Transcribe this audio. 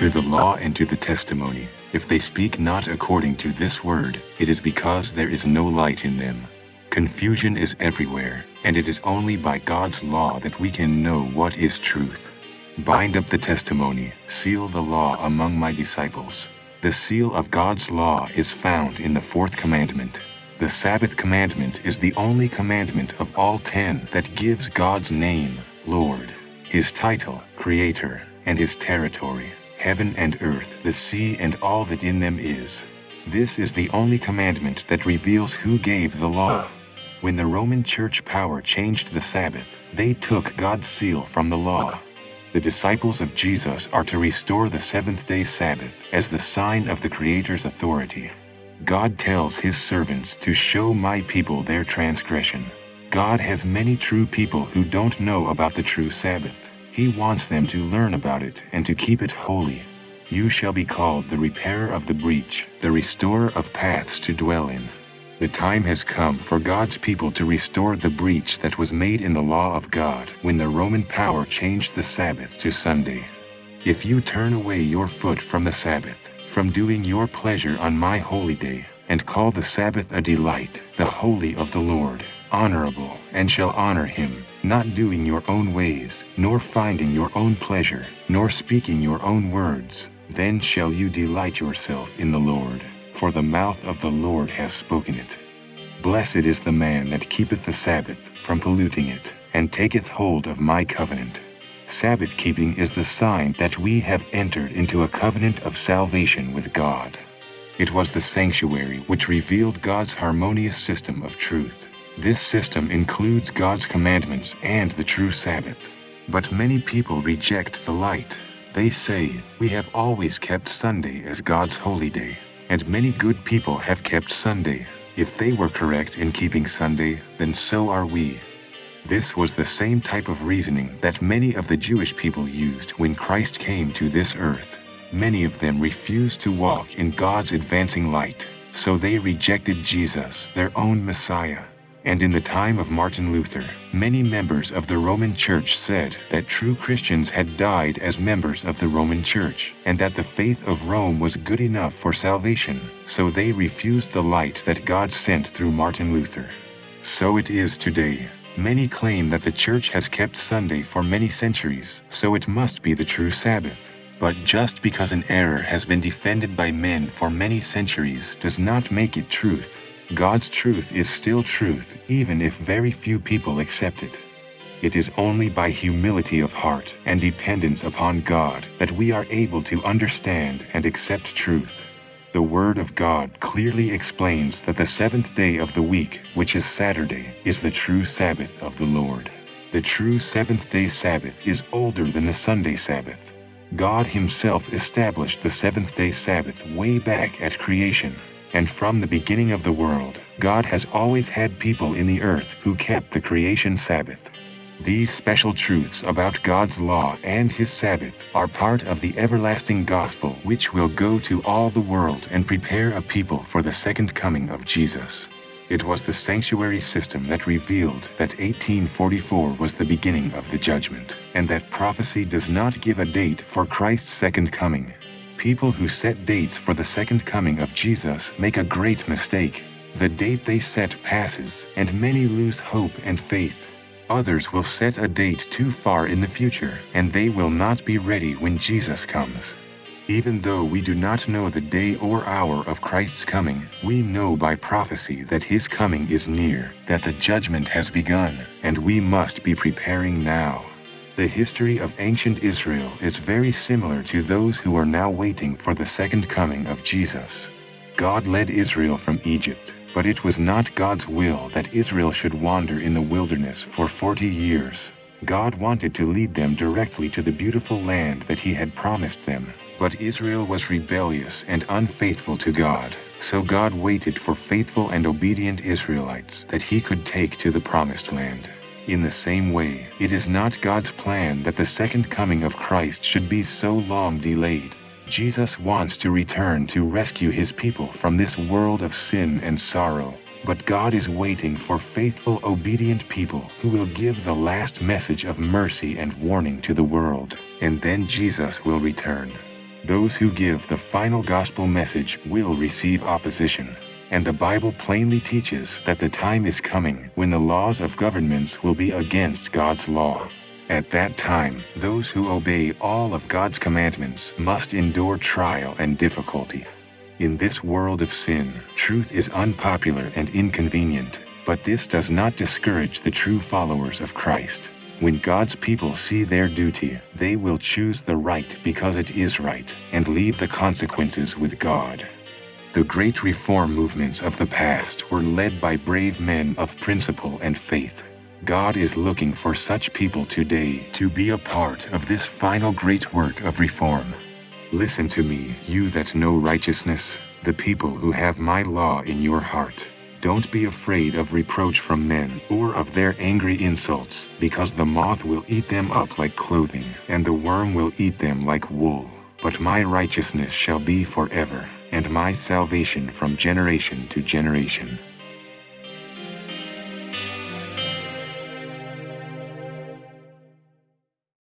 To the law and to the testimony, if they speak not according to this word, it is because there is no light in them. Confusion is everywhere, and it is only by God's law that we can know what is truth. Bind up the testimony, seal the law among my disciples. The seal of God's law is found in the fourth commandment. The Sabbath commandment is the only commandment of all 10 that gives God's name, Lord, His title, Creator, and His territory, heaven and earth, the sea and all that in them is. This is the only commandment that reveals who gave the law. When the Roman Church power changed the Sabbath, they took God's seal from the law. The disciples of Jesus are to restore the seventh-day Sabbath as the sign of the Creator's authority. God tells His servants to show my people their transgression. God has many true people who don't know about the true Sabbath. He wants them to learn about it and to keep it holy. You shall be called the repairer of the breach, the restorer of paths to dwell in. The time has come for God's people to restore the breach that was made in the law of God when the Roman power changed the Sabbath to Sunday. If you turn away your foot from the Sabbath, from doing your pleasure on my holy day, and call the Sabbath a delight, the holy of the Lord, honorable, and shall honor Him, not doing your own ways, nor finding your own pleasure, nor speaking your own words, then shall you delight yourself in the Lord, for the mouth of the Lord has spoken it. Blessed is the man that keepeth the Sabbath from polluting it, and taketh hold of my covenant. Sabbath keeping is the sign that we have entered into a covenant of salvation with God. It was the sanctuary which revealed God's harmonious system of truth. This system includes God's commandments and the true Sabbath. But many people reject the light. They say, we have always kept Sunday as God's holy day, and many good people have kept Sunday. If they were correct in keeping Sunday, then so are we. This was the same type of reasoning that many of the Jewish people used when Christ came to this earth. Many of them refused to walk in God's advancing light, so they rejected Jesus, their own Messiah. And in the time of Martin Luther, many members of the Roman Church said that true Christians had died as members of the Roman Church, and that the faith of Rome was good enough for salvation, so they refused the light that God sent through Martin Luther. So it is today. Many claim that the Church has kept Sunday for many centuries, so it must be the true Sabbath. But just because an error has been defended by men for many centuries does not make it truth. God's truth is still truth, even if very few people accept it. It is only by humility of heart and dependence upon God that we are able to understand and accept truth. The Word of God clearly explains that the seventh day of the week, which is Saturday, is the true Sabbath of the Lord. The true seventh-day Sabbath is older than the Sunday Sabbath. God Himself established the seventh-day Sabbath way back at creation. And from the beginning of the world, God has always had people in the earth who kept the creation Sabbath. These special truths about God's law and His Sabbath are part of the everlasting gospel which will go to all the world and prepare a people for the second coming of Jesus. It was the sanctuary system that revealed that 1844 was the beginning of the judgment, and that prophecy does not give a date for Christ's second coming. People who set dates for the second coming of Jesus make a great mistake. The date they set passes, and many lose hope and faith. Others will set a date too far in the future, and they will not be ready when Jesus comes. Even though we do not know the day or hour of Christ's coming, we know by prophecy that His coming is near, that the judgment has begun, and we must be preparing now. The history of ancient Israel is very similar to those who are now waiting for the second coming of Jesus. God led Israel from Egypt, but it was not God's will that Israel should wander in the wilderness for 40 years. God wanted to lead them directly to the beautiful land that He had promised them, but Israel was rebellious and unfaithful to God, so God waited for faithful and obedient Israelites that He could take to the promised land. In the same way, it is not God's plan that the second coming of Christ should be so long delayed. Jesus wants to return to rescue His people from this world of sin and sorrow, but God is waiting for faithful, obedient people who will give the last message of mercy and warning to the world, and then Jesus will return. Those who give the final gospel message will receive opposition. And the Bible plainly teaches that the time is coming when the laws of governments will be against God's law. At that time, those who obey all of God's commandments must endure trial and difficulty. In this world of sin, truth is unpopular and inconvenient, but this does not discourage the true followers of Christ. When God's people see their duty, they will choose the right because it is right, and leave the consequences with God. The great reform movements of the past were led by brave men of principle and faith. God is looking for such people today to be a part of this final great work of reform. Listen to me, you that know righteousness, the people who have my law in your heart. Don't be afraid of reproach from men or of their angry insults, because the moth will eat them up like clothing, and the worm will eat them like wool. But my righteousness shall be forever, and my salvation from generation to generation.